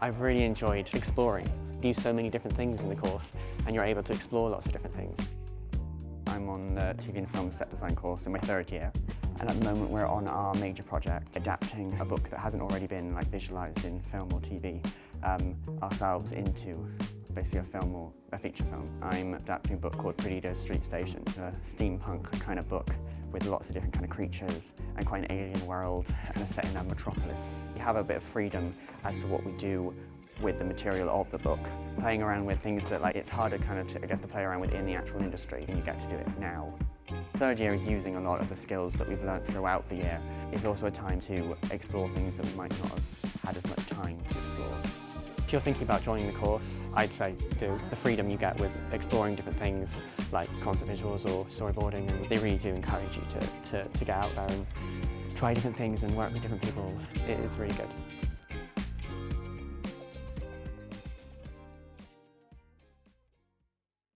I've really enjoyed exploring. We do so many different things in the course and you're able to explore lots of different things. I'm on the TV and film set design course in my third year, and at the moment we're on our major project adapting a book that hasn't already been visualised in film or TV ourselves into basically a film or a feature film. I'm adapting a book called Perdido's Street Station, a steampunk kind of book with lots of different kind of creatures and quite an alien world kind of set in a metropolis. We have a bit of freedom as to what we do with the material of the book. Playing around with things that it's harder kind of to play around with in the actual industry, and you get to do it now. Third year is using a lot of the skills that we've learnt throughout the year. It's also a time to explore things that we might not have had as much time to explore. If you're thinking about joining the course, I'd say do. The freedom you get with exploring different things like concept visuals or storyboarding, and they really do encourage you to get out there and try different things and work with different people. It is really good.